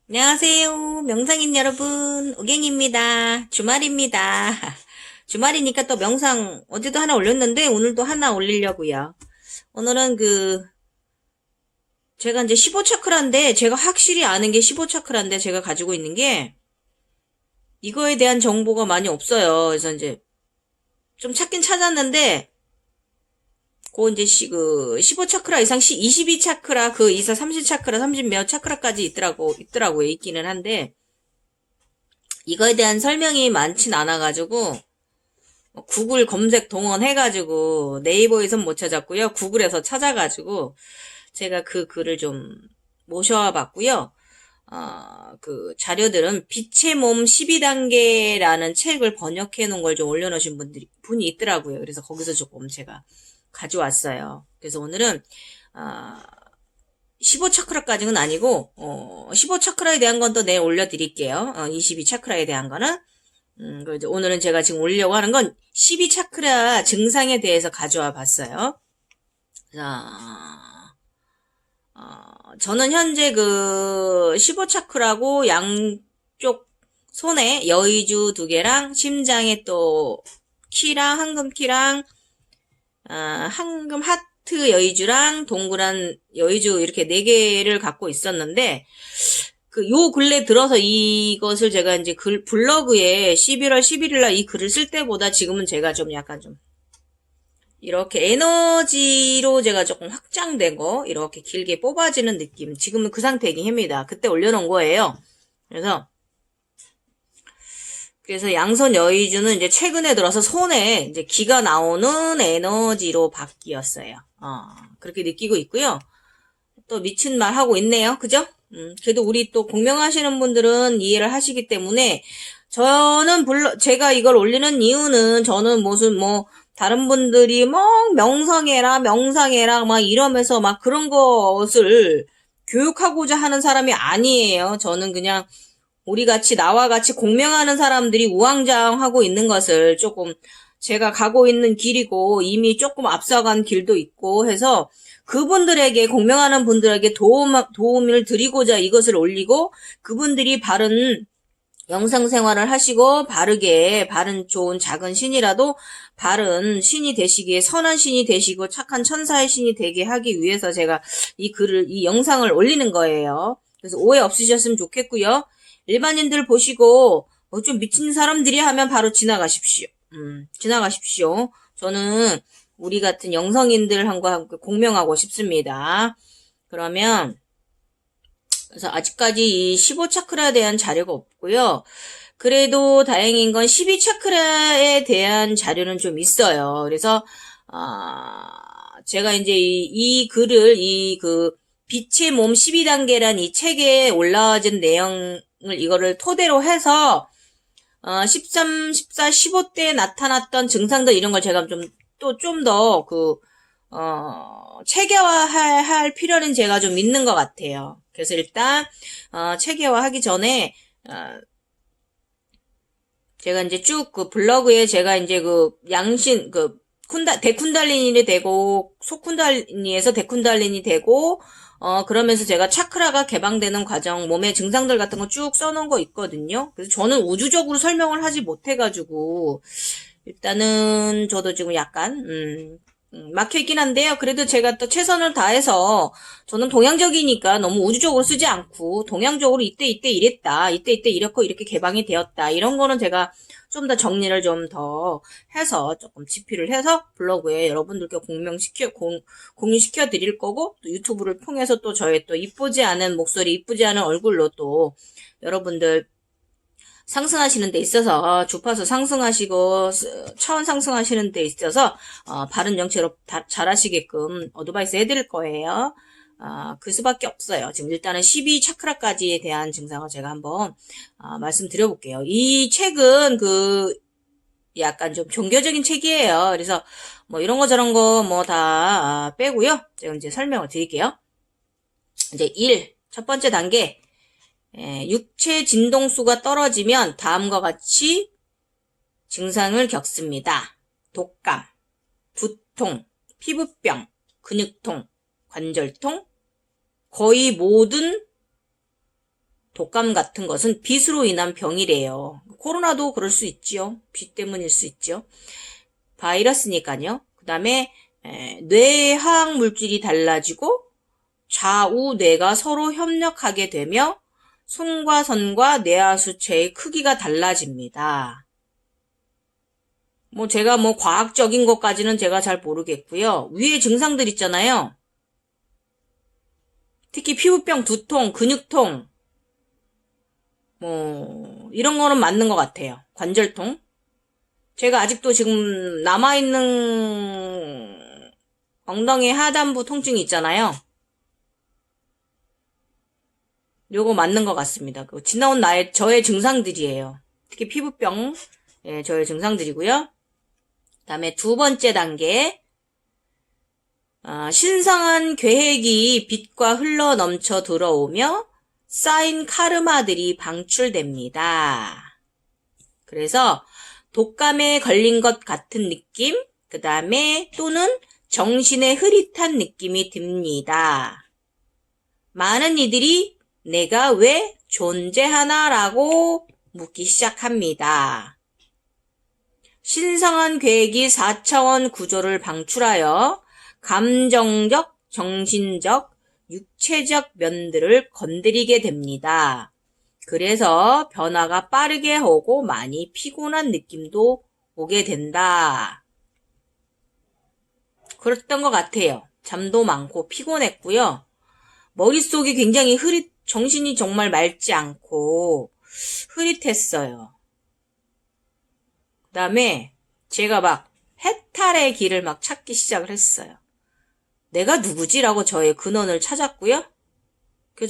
안녕하세요. 명상인 여러분. 오갱입니다. 주말입니다. 주말이니까 또 명상 어제도 하나 올렸는데 오늘도 하나 올리려고요. 오늘은 제가 이제 15차크라인데 제가 확실히 아는 게 15차크라인데 제가 가지고 있는 게 이거에 대한 정보가 많이 없어요. 그래서 이제 좀 찾긴 찾았는데 이제 15차크라 이상 22차크라 그 이상 30차크라 30몇 차크라까지 있더라고요. 있기는 한데 이거에 대한 설명이 많진 않아가지고 구글 검색 동원해가지고 네이버에선 못 찾았고요. 구글에서 찾아가지고 제가 그 글을 좀 모셔와 봤고요. 그 자료들은 빛의 몸 12단계라는 책을 번역해 놓은 걸 좀 올려놓으신 분이 있더라고요. 그래서 거기서 조금 제가 가져왔어요. 그래서 오늘은 15차크라까지는 아니고 15차크라에 대한 건 또 내일 올려드릴게요. 22차크라에 대한 거는 그래서 오늘은 제가 지금 올리려고 하는 건 12차크라 증상에 대해서 가져와 봤어요. 자, 저는 현재 15차크라고 양쪽 손에 여의주 2개랑 심장에 또 키랑 황금 키랑 황금 하트 여의주랑 동그란 여의주 이렇게 4개를 갖고 있었는데 요 근래 들어서 이것을 제가 이제 블로그에 11월 11일 날 이 글을 쓸 때보다 지금은 제가 좀 약간 좀 이렇게 에너지로 제가 조금 확장된 거 이렇게 길게 뽑아지는 느낌. 지금은 그 상태이긴 합니다. 그때 올려놓은 거예요. 그래서 양손 여의주는 이제 최근에 들어서 손에 이제 기가 나오는 에너지로 바뀌었어요. 그렇게 느끼고 있고요. 또 미친 말 하고 있네요. 그죠? 그래도 우리 또 공명하시는 분들은 이해를 하시기 때문에 저는 제가 이걸 올리는 이유는 저는 무슨 다른 분들이 명상해라 막 이러면서 막 그런 것을 교육하고자 하는 사람이 아니에요. 저는 그냥 나와 같이 공명하는 사람들이 우왕좌왕하고 있는 것을 조금 제가 가고 있는 길이고 이미 조금 앞서간 길도 있고 해서 그분들에게 공명하는 분들에게 도움을 드리고자 이것을 올리고 그분들이 바른 영상 생활을 하시고 바른 좋은 작은 신이라도 바른 신이 되시기에 선한 신이 되시고 착한 천사의 신이 되게 하기 위해서 제가 이 영상을 올리는 거예요. 그래서 오해 없으셨으면 좋겠고요. 일반인들 보시고 좀 미친 사람들이 하면 바로 지나가십시오. 지나가십시오. 저는 우리 같은 영성인들과 함께 공명하고 싶습니다. 그러면 그래서 아직까지 이 15차크라에 대한 자료가 없고요. 그래도 다행인 건 12차크라에 대한 자료는 좀 있어요. 그래서 제가 이제 이 글을 빛의 몸 12단계란 이 책에 올라와진 내용을 이거를 토대로 해서 13, 14, 15 때 나타났던 증상들 이런 걸 제가 좀 더 체계화할 필요는 제가 좀 있는 것 같아요. 그래서 일단 체계화하기 전에 제가 이제 쭉 블로그에 제가 이제 양신 데쿤달리니 되고 소쿤달리니에서 데쿤달리니 되고 그러면서 제가 차크라가 개방되는 과정, 몸의 증상들 같은 거 쭉 써놓은 거 있거든요. 그래서 저는 우주적으로 설명을 하지 못해가지고 일단은 저도 지금 약간 막혀있긴 한데요. 그래도 제가 또 최선을 다해서 저는 동양적이니까 너무 우주적으로 쓰지 않고 동양적으로 이때 이랬다. 이때 이렇고 이렇게 개방이 되었다. 이런 거는 제가 좀 더 정리를 좀 더 해서 조금 집필을 해서 블로그에 여러분들께 공유시켜 드릴 거고 또 유튜브를 통해서 또 저의 또 이쁘지 않은 목소리, 이쁘지 않은 얼굴로 또 여러분들 상승하시는 데 있어서 주파수 상승하시고 차원 상승하시는 데 있어서 바른 정체로 잘하시게끔 어드바이스 해드릴 거예요. 그 수밖에 없어요. 지금 일단은 12차크라까지에 대한 증상을 제가 한번 말씀드려볼게요. 이 책은 약간 좀 종교적인 책이에요. 그래서 이런 거 저런 거 다 빼고요. 제가 이제 설명을 드릴게요. 이제 첫 번째 단계. 육체 진동수가 떨어지면 다음과 같이 증상을 겪습니다. 독감, 두통, 피부병, 근육통, 관절통, 거의 모든 독감 같은 것은 빛으로 인한 병이래요. 코로나도 그럴 수 있지요. 빛 때문일 수 있죠. 바이러스니까요. 그 다음에 뇌의 화학 물질이 달라지고 좌우 뇌가 서로 협력하게 되며 손과 뇌하수체의 크기가 달라집니다. 제가 과학적인 것까지는 제가 잘 모르겠고요. 위에 증상들 있잖아요. 특히 피부병, 두통, 근육통, 이런 거는 맞는 것 같아요. 관절통. 제가 아직도 지금 남아있는 엉덩이 하단부 통증이 있잖아요. 요거 맞는 것 같습니다. 지나온 저의 증상들이에요. 특히 피부병, 저의 증상들이고요. 그 다음에 두 번째 단계, 신성한 계획이 빛과 흘러 넘쳐 들어오며 쌓인 카르마들이 방출됩니다. 그래서 독감에 걸린 것 같은 느낌, 그 다음에 또는 정신의 흐릿한 느낌이 듭니다. 많은 이들이 내가 왜 존재하나라고 묻기 시작합니다. 신성한 계획이 4차원 구조를 방출하여 감정적, 정신적, 육체적 면들을 건드리게 됩니다. 그래서 변화가 빠르게 오고 많이 피곤한 느낌도 오게 된다. 그랬던 것 같아요. 잠도 많고 피곤했고요. 머릿속이 굉장히 정신이 정말 맑지 않고 흐릿했어요. 그 다음에 제가 막 해탈의 길을 막 찾기 시작을 했어요. 내가 누구지라고 저의 근원을 찾았고요.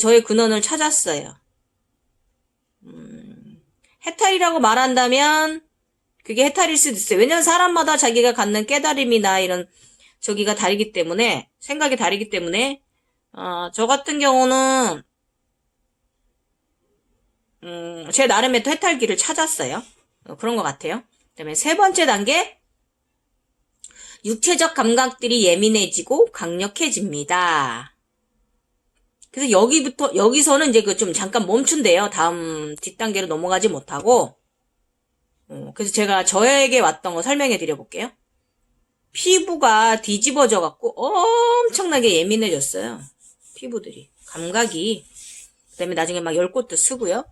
저의 근원을 찾았어요. 해탈이라고 말한다면 그게 해탈일 수도 있어요. 왜냐면 사람마다 자기가 갖는 깨달음이나 이런 저기가 다르기 때문에, 생각이 다르기 때문에 저 같은 경우는 제 나름의 또 해탈길을 찾았어요. 그런 것 같아요. 그 다음에 세 번째 단계, 육체적 감각들이 예민해지고 강력해집니다. 그래서 여기서는 이제 좀 잠깐 멈춘대요. 다음 뒷단계로 넘어가지 못하고. 그래서 제가 저에게 왔던 거 설명해 드려볼게요. 피부가 뒤집어져 갖고 엄청나게 예민해졌어요. 피부들이. 감각이. 그 다음에 나중에 막 열꽃도 쓰고요.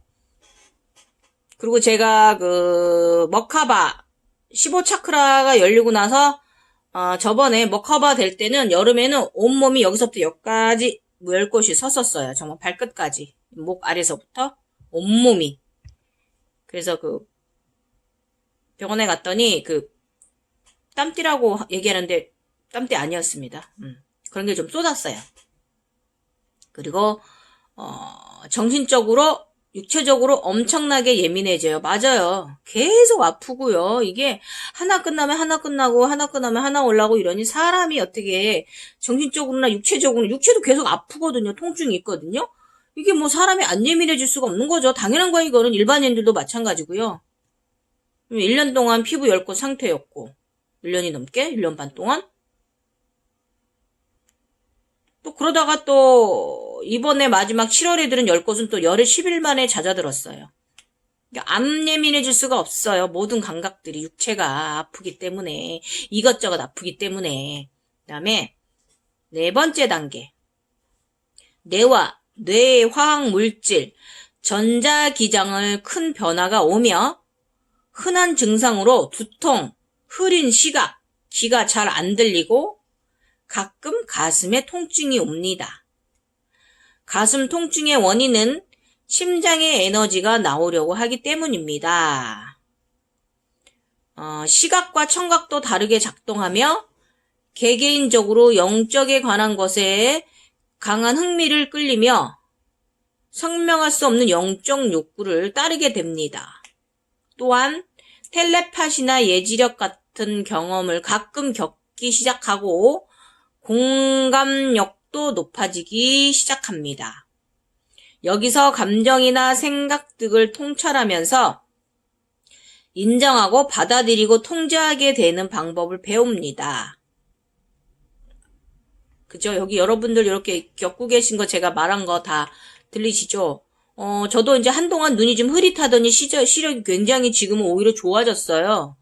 그리고 제가 머카바 15차크라가 열리고 나서 저번에 머카바 될 때는 여름에는 온몸이 여기서부터 여기까지 열꽃이 섰었어요. 정말 발끝까지. 목 아래서부터 온몸이. 그래서 병원에 갔더니 땀띠라고 얘기하는데 땀띠 아니었습니다. 그런 게 좀 쏟았어요. 그리고 정신적으로 육체적으로 엄청나게 예민해져요. 맞아요. 계속 아프고요. 이게 하나 끝나면 하나 끝나고 하나 끝나면 하나 올라오고 이러니 사람이 어떻게 정신적으로나 육체도 계속 아프거든요. 통증이 있거든요. 이게 사람이 안 예민해질 수가 없는 거죠. 당연한 거예요. 이거는 일반인들도 마찬가지고요. 1년 동안 피부 열꽃 상태였고 1년이 넘게 1년 반 동안 또 그러다가 또 이번에 마지막 7월에 들은 열꽃은 또 열흘 10일 만에 잦아들었어요. 안 예민해질 수가 없어요. 모든 감각들이 육체가 아프기 때문에 이것저것 아프기 때문에. 그 다음에 네 번째 단계, 뇌와 뇌의 화학 물질 전자기장을 큰 변화가 오며 흔한 증상으로 두통, 흐린 시각, 귀가 잘 안 들리고 가끔 가슴에 통증이 옵니다. 가슴 통증의 원인은 심장의 에너지가 나오려고 하기 때문입니다. 시각과 청각도 다르게 작동하며 개개인적으로 영적에 관한 것에 강한 흥미를 끌리며 설명할 수 없는 영적 욕구를 따르게 됩니다. 또한 텔레파시나 예지력 같은 경험을 가끔 겪기 시작하고 공감력도 높아지기 시작합니다. 여기서 감정이나 생각 등을 통찰하면서 인정하고 받아들이고 통제하게 되는 방법을 배웁니다. 그죠? 여기 여러분들 이렇게 겪고 계신 거 제가 말한 거 다 들리시죠? 저도 이제 한동안 눈이 좀 흐릿하더니 시력이 굉장히 지금은 오히려 좋아졌어요.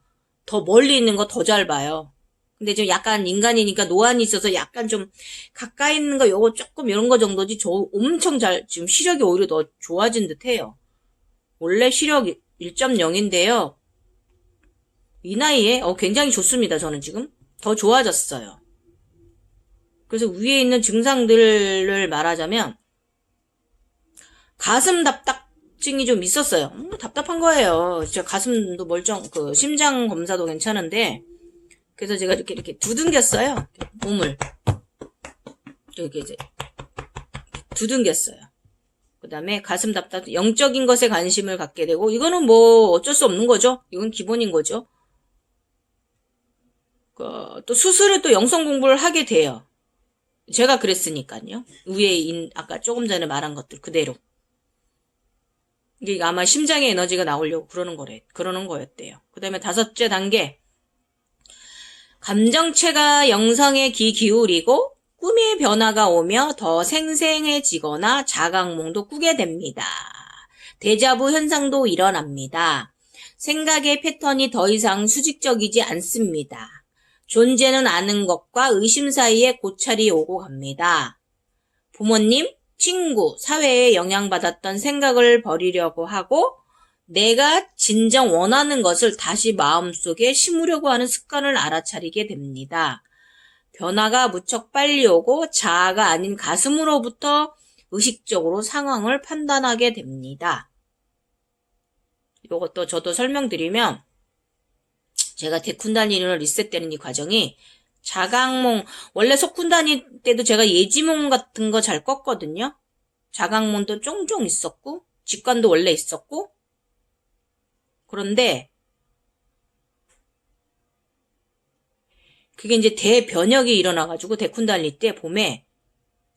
더 멀리 있는 거 더 잘 봐요. 근데 좀 약간 인간이니까 노안이 있어서 약간 좀 가까이 있는 거 요거 조금 이런 거 정도지 저 엄청 지금 시력이 오히려 더 좋아진 듯 해요. 원래 시력 1.0인데요. 이 나이에 굉장히 좋습니다. 저는 지금 더 좋아졌어요. 그래서 위에 있는 증상들을 말하자면 가슴 답답증이 좀 있었어요. 답답한 거예요. 진짜 가슴도 심장 검사도 괜찮은데 그래서 제가 이렇게 두둥겼어요. 몸을 이렇게 이제 두둥겼어요. 그 다음에 가슴 답답, 영적인 것에 관심을 갖게 되고 이거는 뭐 어쩔 수 없는 거죠. 이건 기본인 거죠. 또 수술을 또 영성 공부를 하게 돼요. 제가 그랬으니까요. 위에 아까 조금 전에 말한 것들 그대로. 이게 아마 심장의 에너지가 나오려고 그러는 거였대요. 그 다음에 5째 단계. 감정체가 영성에 귀 기울이고 꿈의 변화가 오며 더 생생해지거나 자각몽도 꾸게 됩니다. 데자부 현상도 일어납니다. 생각의 패턴이 더 이상 수직적이지 않습니다. 존재는 아는 것과 의심 사이에 고찰이 오고 갑니다. 부모님, 친구, 사회에 영향받았던 생각을 버리려고 하고 내가 진정 원하는 것을 다시 마음속에 심으려고 하는 습관을 알아차리게 됩니다. 변화가 무척 빨리 오고 자아가 아닌 가슴으로부터 의식적으로 상황을 판단하게 됩니다. 이것도 저도 설명드리면 제가 데쿤달리니로 리셋되는 이 과정이 자각몽, 원래 속쿤다니 때도 제가 예지몽 같은 거 잘 꿨거든요. 자각몽도 쫑쫑 있었고 직관도 원래 있었고 그런데 그게 이제 대변혁이 일어나가지고 데쿤달리 때 봄에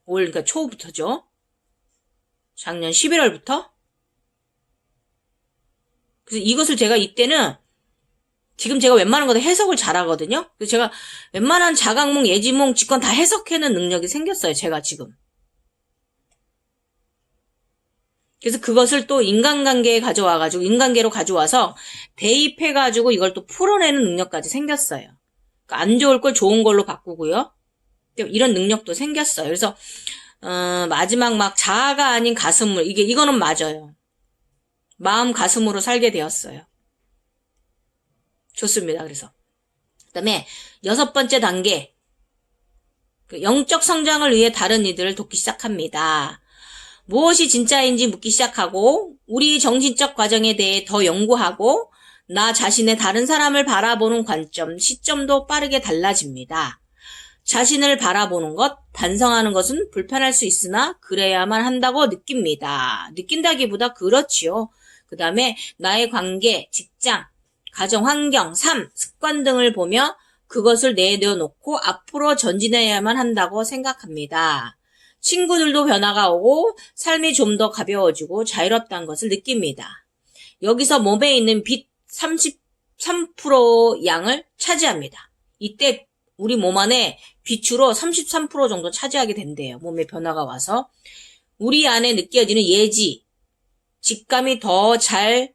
그러니까 초부터죠. 작년 11월부터. 그래서 이것을 제가 이때는 지금 제가 웬만한 거 다 해석을 잘하거든요. 그래서 제가 웬만한 자각몽, 예지몽, 직관 다 해석해내는 능력이 생겼어요. 제가 지금. 그래서 그것을 또 인간관계에 가져와가지고 인간계로 가져와서 대입해가지고 이걸 또 풀어내는 능력까지 생겼어요. 그러니까 안 좋을 걸 좋은 걸로 바꾸고요. 이런 능력도 생겼어요. 그래서 마지막 막 자아가 아닌 가슴을 이거는 맞아요. 마음 가슴으로 살게 되었어요. 좋습니다. 그래서 그다음에 6번째 단계 영적 성장을 위해 다른 이들을 돕기 시작합니다. 무엇이 진짜인지 묻기 시작하고 우리 정신적 과정에 대해 더 연구하고 나 자신의 다른 사람을 바라보는 관점, 시점도 빠르게 달라집니다. 자신을 바라보는 것, 반성하는 것은 불편할 수 있으나 그래야만 한다고 느낍니다. 느낀다기보다 그렇지요. 그 다음에 나의 관계, 직장, 가정 환경, 삶, 습관 등을 보며 그것을 내려놓고 앞으로 전진해야만 한다고 생각합니다. 친구들도 변화가 오고 삶이 좀 더 가벼워지고 자유롭다는 것을 느낍니다. 여기서 몸에 있는 빛 33% 양을 차지합니다. 이때 우리 몸 안에 빛으로 33% 정도 차지하게 된대요. 몸에 변화가 와서. 우리 안에 느껴지는 예지, 직감이 더 잘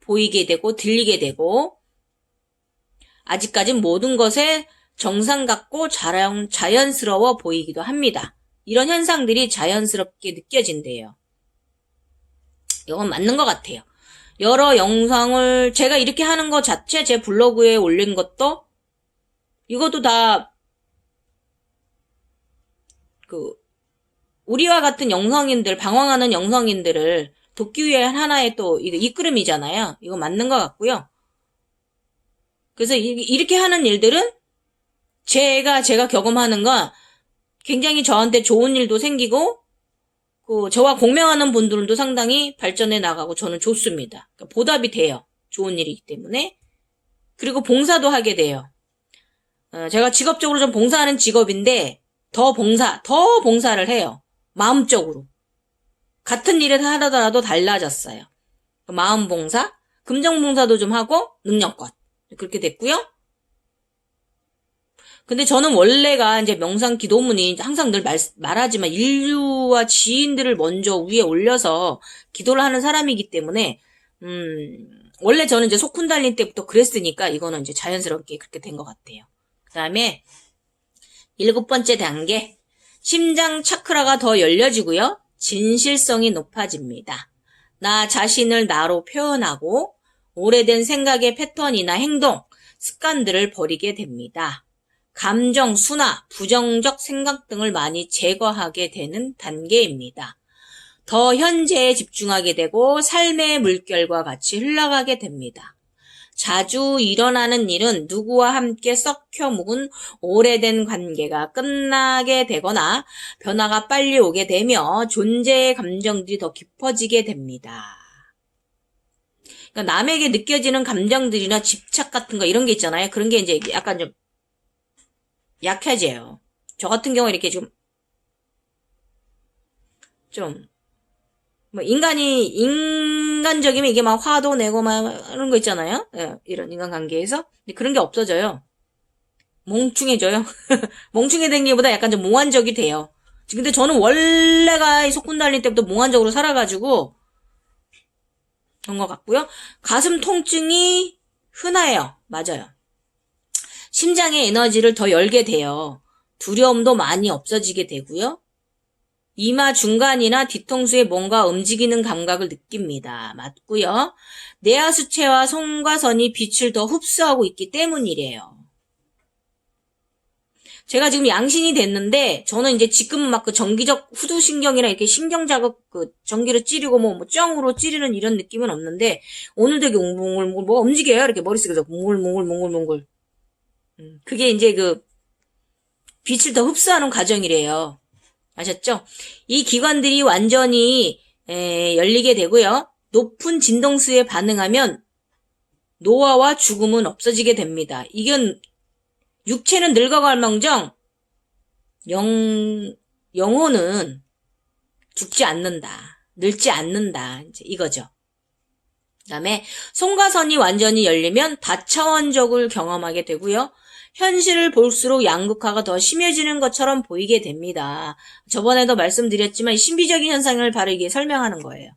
보이게 되고 들리게 되고 아직까진 모든 것에 정상 같고 자연스러워 보이기도 합니다. 이런 현상들이 자연스럽게 느껴진대요. 이건 맞는 것 같아요. 여러 영상을 제가 이렇게 하는 것 자체 제 블로그에 올린 것도 이것도 다 우리와 같은 영성인들, 방황하는 영성인들을 돕기 위해 하나의 또 이끌음이잖아요. 이거 맞는 것 같고요. 그래서 이렇게 하는 일들은 제가 경험하는 건 굉장히 저한테 좋은 일도 생기고 저와 공명하는 분들도 상당히 발전해 나가고 저는 좋습니다. 그러니까 보답이 돼요. 좋은 일이기 때문에. 그리고 봉사도 하게 돼요. 제가 직업적으로 좀 봉사하는 직업인데 더 봉사를 해요. 마음적으로. 같은 일을 하더라도 달라졌어요. 마음 봉사, 금전 봉사도 좀 하고 능력껏 그렇게 됐고요. 근데 저는 원래가 이제 명상 기도문이 항상 늘 말하지만 인류와 지인들을 먼저 위에 올려서 기도를 하는 사람이기 때문에, 원래 저는 이제 속쿤달린 때부터 그랬으니까 이거는 이제 자연스럽게 그렇게 된 것 같아요. 그 다음에 7번째 단계. 심장 차크라가 더 열려지고요. 진실성이 높아집니다. 나 자신을 나로 표현하고 오래된 생각의 패턴이나 행동, 습관들을 버리게 됩니다. 감정, 순화, 부정적 생각 등을 많이 제거하게 되는 단계입니다. 더 현재에 집중하게 되고 삶의 물결과 같이 흘러가게 됩니다. 자주 일어나는 일은 누구와 함께 썩혀 묵은 오래된 관계가 끝나게 되거나 변화가 빨리 오게 되며 존재의 감정들이 더 깊어지게 됩니다. 그러니까 남에게 느껴지는 감정들이나 집착 같은 거 이런 게 있잖아요. 그런 게 이제 약간 좀 약해져요. 저 같은 경우 이렇게 뭐 인간적이면 이게 막 화도 내고 막 이런 거 있잖아요. 예, 이런 인간관계에서. 근데 그런 게 없어져요. 멍충해져요. 멍충해진 게보다 약간 좀 몽환적이 돼요. 근데 저는 원래가 이 속군 달릴 때부터 몽환적으로 살아가지고 그런 것 같고요. 가슴 통증이 흔해요. 맞아요. 심장의 에너지를 더 열게 돼요. 두려움도 많이 없어지게 되고요. 이마 중간이나 뒤통수에 뭔가 움직이는 감각을 느낍니다. 맞고요. 내하수체와 송과선이 빛을 더 흡수하고 있기 때문이래요. 제가 지금 양신이 됐는데 저는 이제 지금은 막 그 전기적 후두신경이나 이렇게 신경자극 그 전기를 찌르고 뭐 쩡으로 찌르는 이런 느낌은 없는데 오늘 되게 몽글몽글 뭐 움직여요. 이렇게 머릿속에서 몽글몽글. 그게 이제 그 빛을 더 흡수하는 과정이래요. 아셨죠? 이 기관들이 완전히 열리게 되고요. 높은 진동수에 반응하면 노화와 죽음은 없어지게 됩니다. 이건 육체는 늙어갈망정 영혼은 죽지 않는다. 늙지 않는다. 이제 이거죠. 그 다음에 송가선이 완전히 열리면 다차원적을 경험하게 되고요. 현실을 볼수록 양극화가 더 심해지는 것처럼 보이게 됩니다. 저번에도 말씀드렸지만 신비적인 현상을 바르게 설명하는 거예요.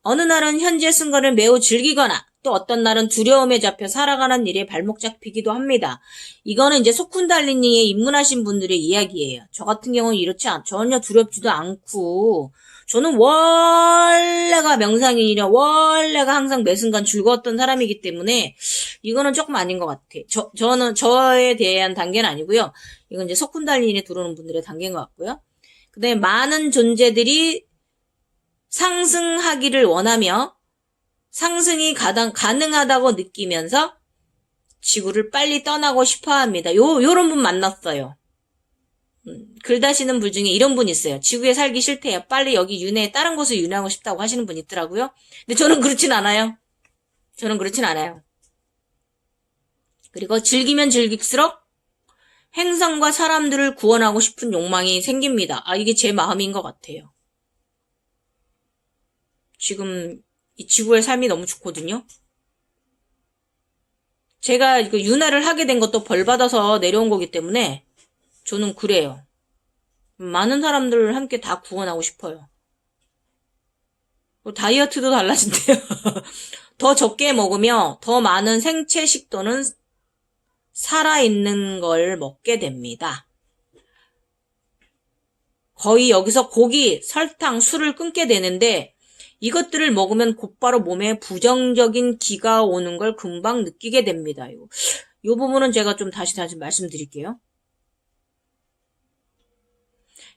어느 날은 현재 순간을 매우 즐기거나 또 어떤 날은 두려움에 잡혀 살아가는 일에 발목 잡히기도 합니다. 이거는 이제 소쿤달리니에 입문하신 분들의 이야기예요. 저 같은 경우는 이렇지 전혀 두렵지도 않고 저는 원래가 명상인이라 원래가 항상 매 순간 즐거웠던 사람이기 때문에 이거는 조금 아닌 것 같아. 저는 저에 대한 단계는 아니고요. 이건 이제 소쿤달리니에 들어오는 분들의 단계인 것 같고요. 그 다음에 많은 존재들이 상승하기를 원하며 상승이 가능하다고 느끼면서 지구를 빨리 떠나고 싶어 합니다. 요런 분 만났어요. 글 다시는 분 중에 이런 분 있어요. 지구에 살기 싫대요. 빨리 여기 다른 곳을 윤회하고 싶다고 하시는 분 있더라고요. 근데 저는 그렇진 않아요. 그리고 즐기면 즐길수록 행성과 사람들을 구원하고 싶은 욕망이 생깁니다. 이게 제 마음인 것 같아요. 지금 이 지구의 삶이 너무 좋거든요. 제가 이거 윤회를 하게 된 것도 벌 받아서 내려온 거기 때문에 저는 그래요. 많은 사람들을 함께 다 구원하고 싶어요. 다이어트도 달라진대요. 더 적게 먹으며 더 많은 생체 식도는 살아있는 걸 먹게 됩니다. 거의 여기서 고기, 설탕, 술을 끊게 되는데 이것들을 먹으면 곧바로 몸에 부정적인 기가 오는 걸 금방 느끼게 됩니다. 이 부분은 제가 좀 다시 말씀드릴게요.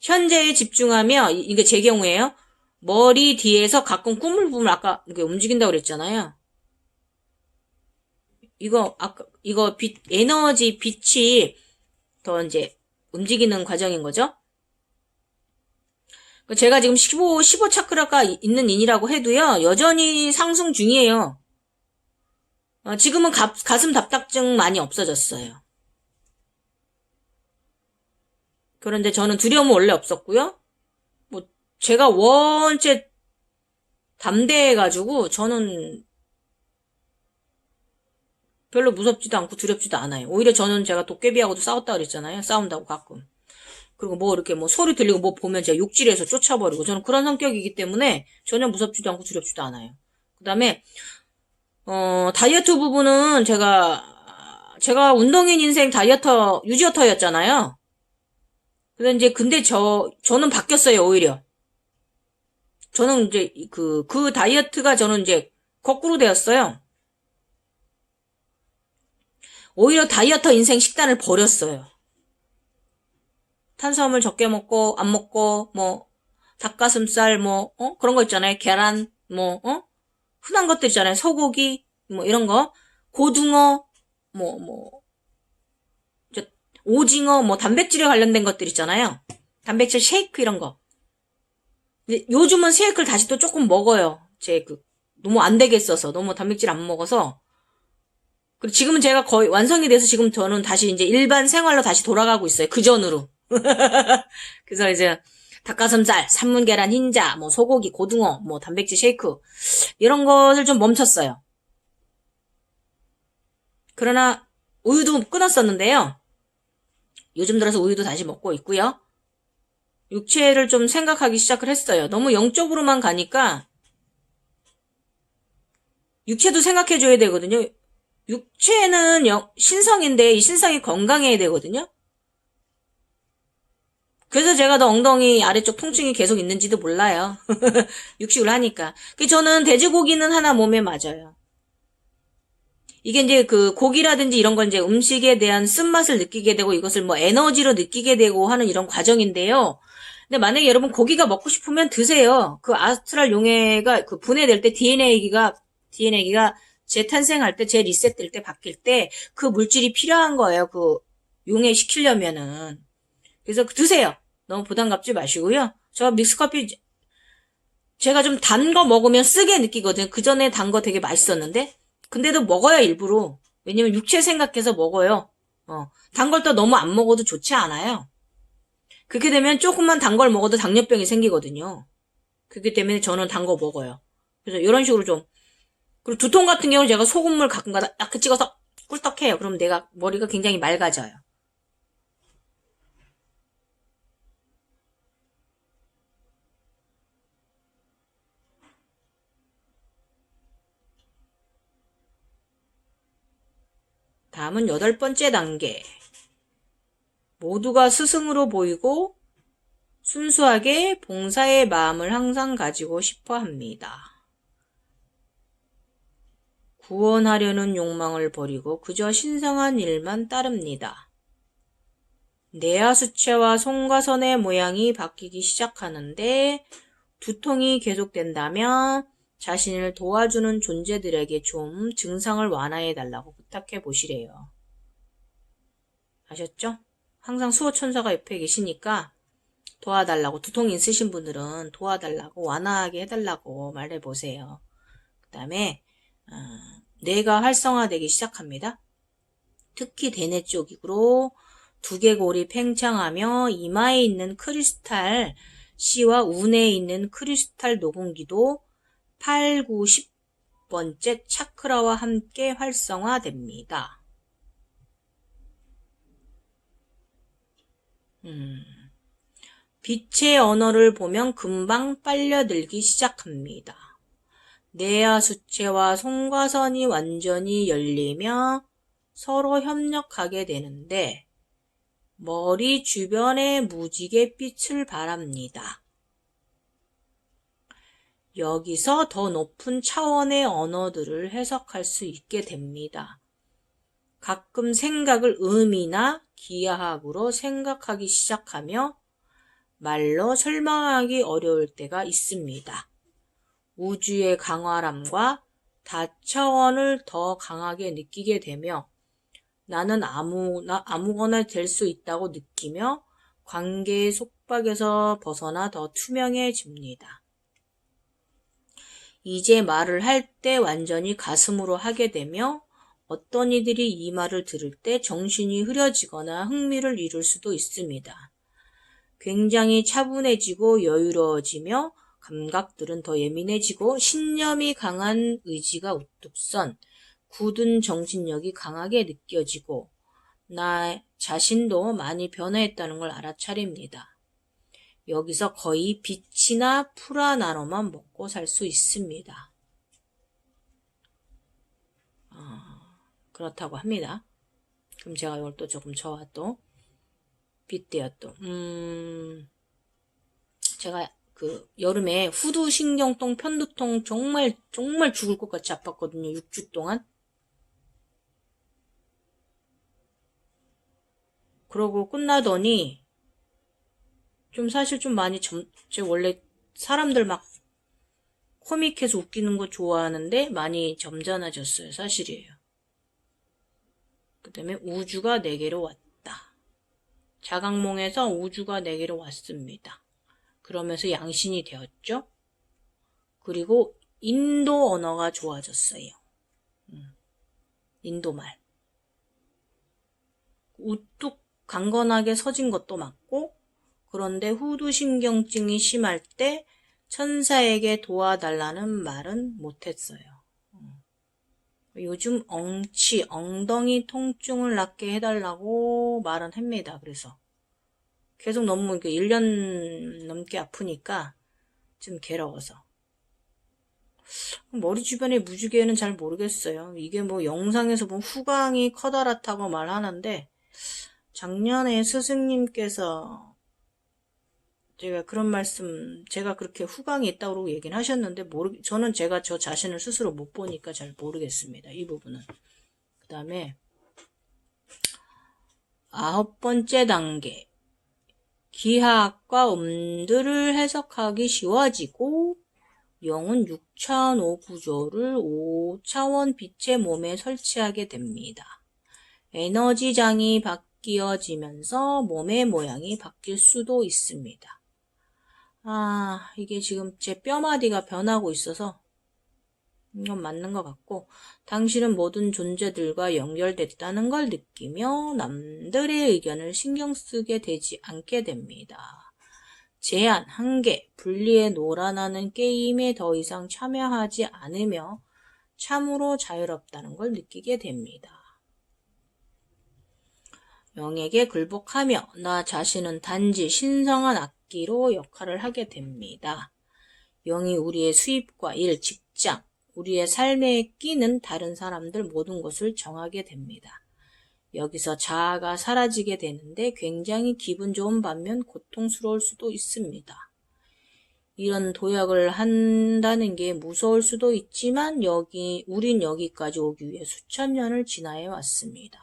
현재에 집중하며 이게 제 경우에요. 머리 뒤에서 가끔 꿈을 보면 아까 이렇게 움직인다고 그랬잖아요. 이거 에너지 빛이 더 이제 움직이는 과정인 거죠. 제가 지금 15 차크라가 있는 인이라고 해도요, 여전히 상승 중이에요. 지금은 가슴 답답증 많이 없어졌어요. 그런데 저는 두려움은 원래 없었고요. 제가 원체 담대해가지고 저는 별로 무섭지도 않고 두렵지도 않아요. 오히려 저는 제가 도깨비하고도 싸웠다 그랬잖아요. 싸운다고 가끔. 그리고 뭐 이렇게 뭐 소리 들리고 뭐 보면 제가 욕질해서 쫓아버리고 저는 그런 성격이기 때문에 전혀 무섭지도 않고 두렵지도 않아요. 그 다음에 다이어트 부분은 제가 운동인 인생 다이어터 유지어터였잖아요. 근데 저는 바뀌었어요, 오히려. 저는 이제 그 다이어트가 저는 이제 거꾸로 되었어요. 오히려 다이어터 인생 식단을 버렸어요. 탄수화물 적게 먹고, 안 먹고, 뭐, 닭가슴살, 뭐, 그런 거 있잖아요. 계란, 뭐, 흔한 것들 있잖아요. 소고기, 뭐, 이런 거. 고등어, 뭐, 오징어, 뭐, 단백질에 관련된 것들 있잖아요. 단백질 쉐이크 이런 거. 근데 요즘은 쉐이크를 다시 또 조금 먹어요. 너무 안 되겠어서. 너무 단백질 안 먹어서. 그리고 지금은 제가 거의 완성이 돼서 지금 저는 다시 이제 일반 생활로 다시 돌아가고 있어요. 그 전으로. 그래서 이제 닭가슴살, 산문계란, 흰자, 뭐 소고기, 고등어, 뭐 단백질 쉐이크 이런 것을 좀 멈췄어요. 그러나 우유도 끊었었는데요. 요즘 들어서 우유도 다시 먹고 있고요. 육체를 좀 생각하기 시작을 했어요. 너무 영적으로만 가니까 육체도 생각해줘야 되거든요. 육체는 신성인데 이 신성이 건강해야 되거든요. 그래서 제가 더 엉덩이 아래쪽 통증이 계속 있는지도 몰라요. 육식을 하니까. 저는 돼지고기는 하나 몸에 맞아요. 이게 이제 그 고기라든지 이런 건 이제 음식에 대한 쓴맛을 느끼게 되고 이것을 뭐 에너지로 느끼게 되고 하는 이런 과정인데요. 근데 만약에 여러분 고기가 먹고 싶으면 드세요. 그 아스트랄 용해가 그 분해될 때 DNA기가 재탄생할 때, 재리셋될 때, 바뀔 때 그 물질이 필요한 거예요. 그 용해시키려면은. 그래서 드세요. 너무 부담 갖지 마시고요. 저 믹스커피 제가 좀 단 거 먹으면 쓰게 느끼거든요. 그 전에 단 거 되게 맛있었는데 근데도 먹어요 일부러. 왜냐면 육체 생각해서 먹어요. 단 걸 또 너무 안 먹어도 좋지 않아요. 그렇게 되면 조금만 단 걸 먹어도 당뇨병이 생기거든요. 그렇기 때문에 저는 단 거 먹어요. 그래서 이런 식으로 좀. 그리고 두통 같은 경우는 제가 소금물 가끔가다 딱 찍어서 꿀떡해요. 그럼 내가 머리가 굉장히 맑아져요. 다음은 8번째 단계. 모두가 스승으로 보이고 순수하게 봉사의 마음을 항상 가지고 싶어 합니다. 구원하려는 욕망을 버리고 그저 신성한 일만 따릅니다. 내하수체와 송가선의 모양이 바뀌기 시작하는데 두통이 계속된다면 자신을 도와주는 존재들에게 좀 증상을 완화해달라고 부탁해 보시래요. 아셨죠? 항상 수호천사가 옆에 계시니까 도와달라고, 두통이 있으신 분들은 도와달라고, 완화하게 해달라고 말해보세요. 그 다음에 뇌가 활성화되기 시작합니다. 특히 대뇌 쪽으로 두개골이 팽창하며 이마에 있는 크리스탈 C와 우내에 있는 크리스탈 녹음기도 8, 9, 10번째 차크라와 함께 활성화됩니다. 빛의 언어를 보면 금방 빨려들기 시작합니다. 뇌하수체와 송과선이 완전히 열리며 서로 협력하게 되는데 머리 주변에 무지개 빛을 발합니다. 여기서 더 높은 차원의 언어들을 해석할 수 있게 됩니다. 가끔 생각을 음이나 기하학으로 생각하기 시작하며 말로 설명하기 어려울 때가 있습니다. 우주의 강활함과 다차원을 더 강하게 느끼게 되며 나는 아무거나 될 수 있다고 느끼며 관계의 속박에서 벗어나 더 투명해집니다. 이제 말을 할 때 완전히 가슴으로 하게 되며 어떤 이들이 이 말을 들을 때 정신이 흐려지거나 흥미를 잃을 수도 있습니다. 굉장히 차분해지고 여유로워지며 감각들은 더 예민해지고 신념이 강한 의지가 우뚝 선 굳은 정신력이 강하게 느껴지고 나 자신도 많이 변화했다는 걸 알아차립니다. 여기서 거의 빛이나 풀하나로만 먹고 살 수 있습니다. 그렇다고 합니다. 그럼 제가 이걸 또 조금 저와 또 빗대어 또 제가 그 여름에 후두 신경통 편두통 정말 죽을 것 같이 아팠거든요. 6주 동안. 그러고 끝나더니 좀 사실 좀 많이 제가 원래 사람들 막 코믹해서 웃기는 거 좋아하는데 많이 점잖아졌어요. 사실이에요. 그 다음에 우주가 내게로 왔다. 자각몽에서 우주가 내게로 왔습니다. 그러면서 양신이 되었죠. 그리고 인도 언어가 좋아졌어요. 인도말. 우뚝 강건하게 서진 것도 맞고, 그런데 후두신경증이 심할 때 천사에게 도와달라는 말은 못했어요. 요즘 엉덩이 통증을 낫게 해달라고 말은 합니다. 그래서 계속 너무 1년 넘게 아프니까 좀 괴로워서. 머리 주변의 무지개는 잘 모르겠어요. 이게 뭐 영상에서 보면 후광이 커다랗다고 말하는데, 작년에 스승님께서 제가 그런 말씀, 제가 그렇게 후광이 있다고 얘기는 하셨는데, 저는 제가 저 자신을 스스로 못 보니까 잘 모르겠습니다. 이 부분은. 그 다음에, 9번째 단계. 기하학과 음들을 해석하기 쉬워지고, 영은 6차원 5구조를 5차원 빛의 몸에 설치하게 됩니다. 에너지장이 바뀌어지면서 몸의 모양이 바뀔 수도 있습니다. 이게 지금 제 뼈마디가 변하고 있어서 이건 맞는 것 같고, 당신은 모든 존재들과 연결됐다는 걸 느끼며 남들의 의견을 신경 쓰게 되지 않게 됩니다. 제한, 한계, 분리에 놀아나는 게임에 더 이상 참여하지 않으며 참으로 자유롭다는 걸 느끼게 됩니다. 영에게 굴복하며 나 자신은 단지 신성한 악기로 역할을 하게 됩니다. 영이 우리의 수입과 일, 직장, 우리의 삶에 끼는 다른 사람들 모든 것을 정하게 됩니다. 여기서 자아가 사라지게 되는데 굉장히 기분 좋은 반면 고통스러울 수도 있습니다. 이런 도약을 한다는 게 무서울 수도 있지만 우린 여기까지 오기 위해 수천 년을 지나해 왔습니다.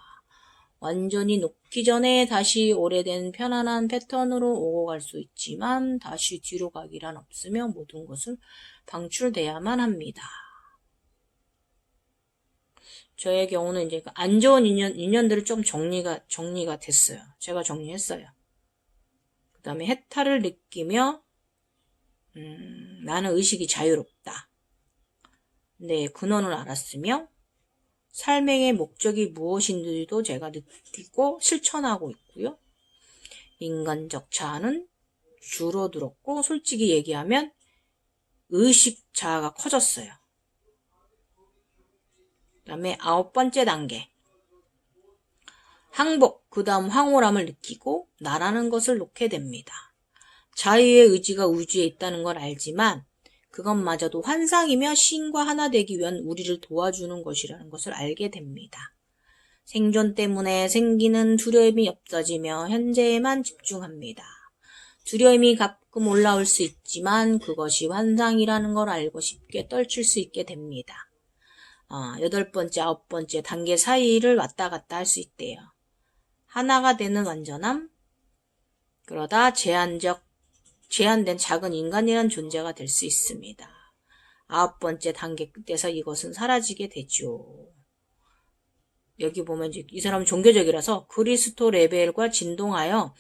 완전히 녹기 전에 다시 오래된 편안한 패턴으로 오고 갈 수 있지만 다시 뒤로 가기란 없으며 모든 것을 방출돼야만 합니다. 저의 경우는 이제 안 좋은 인연들을 좀 정리가 됐어요. 제가 정리했어요. 그 다음에 해탈을 느끼며, 나는 의식이 자유롭다. 네, 근원을 알았으며, 삶의 목적이 무엇인지도 제가 느끼고 실천하고 있고요. 인간적 자아는 줄어들었고, 솔직히 얘기하면 의식 자아가 커졌어요. 그 다음에 9번째 단계. 항복, 그 다음 황홀함을 느끼고 나라는 것을 놓게 됩니다. 자유의 의지가 우주에 있다는 걸 알지만 그것마저도 환상이며 신과 하나 되기 위한 우리를 도와주는 것이라는 것을 알게 됩니다. 생존 때문에 생기는 두려움이 없어지며 현재에만 집중합니다. 두려움이 가끔 올라올 수 있지만 그것이 환상이라는 걸 알고 쉽게 떨칠 수 있게 됩니다. 8번째, 9번째 단계 사이를 왔다 갔다 할 수 있대요. 하나가 되는 완전함, 그러다 제한된 작은 인간이란 존재가 될 수 있습니다. 9번째 단계 끝에서 이것은 사라지게 되죠. 여기 보면 이제 이 사람은 종교적이라서 그리스도 레벨과 진동하여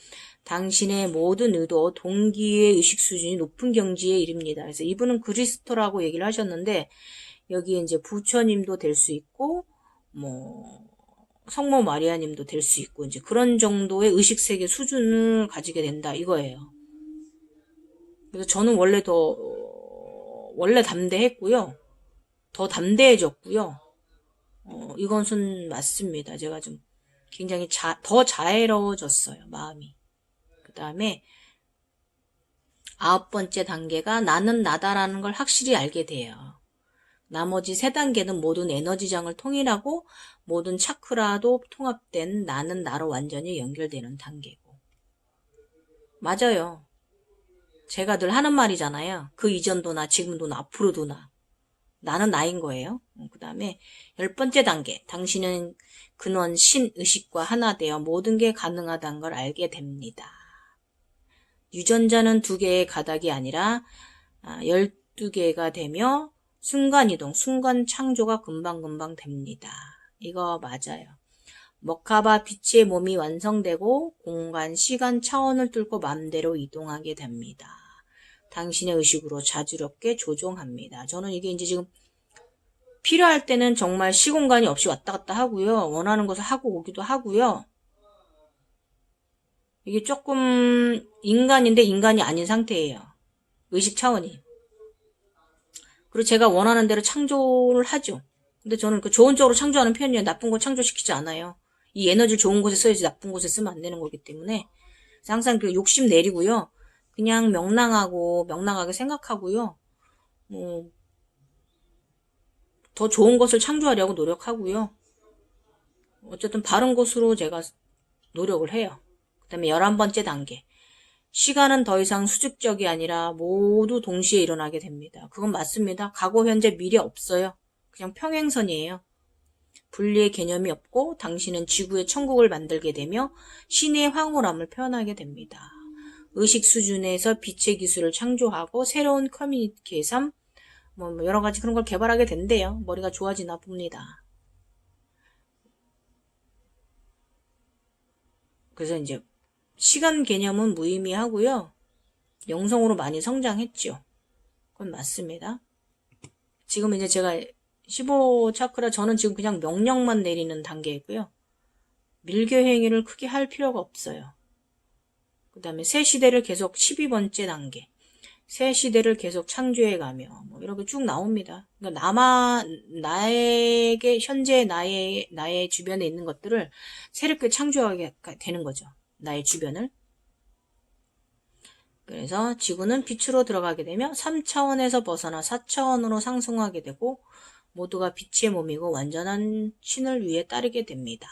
당신의 모든 의도, 동기의 의식 수준이 높은 경지에 이릅니다. 그래서 이분은 그리스도라고 얘기를 하셨는데 여기에 이제 부처님도 될 수 있고, 성모 마리아님도 될 수 있고, 이제 그런 정도의 의식세계 수준을 가지게 된다, 이거예요. 그래서 저는 원래 담대했고요. 더 담대해졌고요. 이것은 맞습니다. 제가 좀 굉장히 더 자애로워졌어요. 마음이. 그 다음에 9번째 단계가 나는 나다라는 걸 확실히 알게 돼요. 나머지 3단계는 모든 에너지장을 통일하고 모든 차크라도 통합된 나는 나로 완전히 연결되는 단계고. 맞아요. 제가 늘 하는 말이잖아요. 그 이전도 나, 지금도 나, 앞으로도 나. 나는 나인 거예요. 그 다음에 10번째 단계. 당신은 근원 신의식과 하나 되어 모든 게 가능하다는 걸 알게 됩니다. 유전자는 2개의 가닥이 아니라 12개가 되며 순간이동, 순간 창조가 금방금방 됩니다. 이거 맞아요. 머카바 빛의 몸이 완성되고 공간, 시간 차원을 뚫고 마음대로 이동하게 됩니다. 당신의 의식으로 자주롭게 조종합니다. 저는 이게 이제 지금 필요할 때는 정말 시공간이 없이 왔다 갔다 하고요. 원하는 것을 하고 오기도 하고요. 이게 조금 인간인데 인간이 아닌 상태예요. 의식 차원이. 그리고 제가 원하는 대로 창조를 하죠. 근데 저는 그 좋은 쪽으로 창조하는 편이에요. 나쁜 거 창조시키지 않아요. 이 에너지를 좋은 곳에 써야지 나쁜 곳에 쓰면 안 되는 거기 때문에 항상 그 욕심 내리고요. 그냥 명랑하게 생각하고요. 더 좋은 것을 창조하려고 노력하고요. 어쨌든 바른 곳으로 제가 노력을 해요. 그 다음에 11번째 단계. 시간은 더 이상 수직적이 아니라 모두 동시에 일어나게 됩니다. 그건 맞습니다. 과거, 현재, 미래 없어요. 그냥 평행선이에요. 분리의 개념이 없고 당신은 지구의 천국을 만들게 되며 신의 황홀함을 표현하게 됩니다. 의식 수준에서 빛의 기술을 창조하고 새로운 커뮤니케이션, 여러 가지 그런 걸 개발하게 된대요. 머리가 좋아지나 봅니다. 그래서 이제 시간 개념은 무의미하고요. 영성으로 많이 성장했죠. 그건 맞습니다. 지금 이제 제가 15차크라 저는 지금 그냥 명령만 내리는 단계이고요. 밀교 행위를 크게 할 필요가 없어요. 그 다음에 새 시대를 계속 12번째 단계. 새 시대를 계속 창조해가며 이렇게 쭉 나옵니다. 그러니까 나에게 현재 나의 주변에 있는 것들을 새롭게 창조하게 되는 거죠. 나의 주변을. 그래서 지구는 빛으로 들어가게 되며 3차원에서 벗어나 4차원으로 상승하게 되고 모두가 빛의 몸이고 완전한 신을 위해 따르게 됩니다.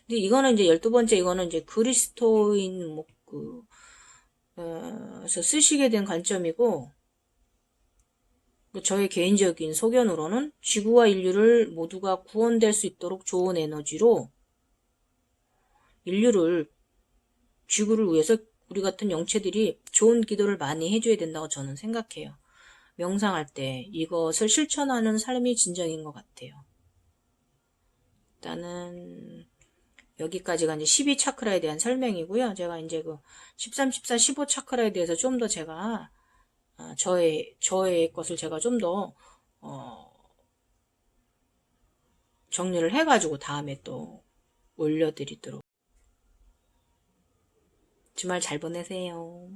근데 이거는 이제 12번째 이거는 이제 그리스도인 그래서 쓰시게 된 관점이고 저의 개인적인 소견으로는 지구와 인류를 모두가 구원될 수 있도록 좋은 에너지로 지구를 위해서 우리 같은 영체들이 좋은 기도를 많이 해줘야 된다고 저는 생각해요. 명상할 때 이것을 실천하는 삶이 진정인 것 같아요. 일단은 여기까지가 이제 12차크라에 대한 설명이고요. 제가 이제 그 13, 14, 15차크라에 대해서 좀 더 제가 저의 것을 제가 좀 더 정리를 해가지고 다음에 또 올려드리도록. 주말 잘 보내세요.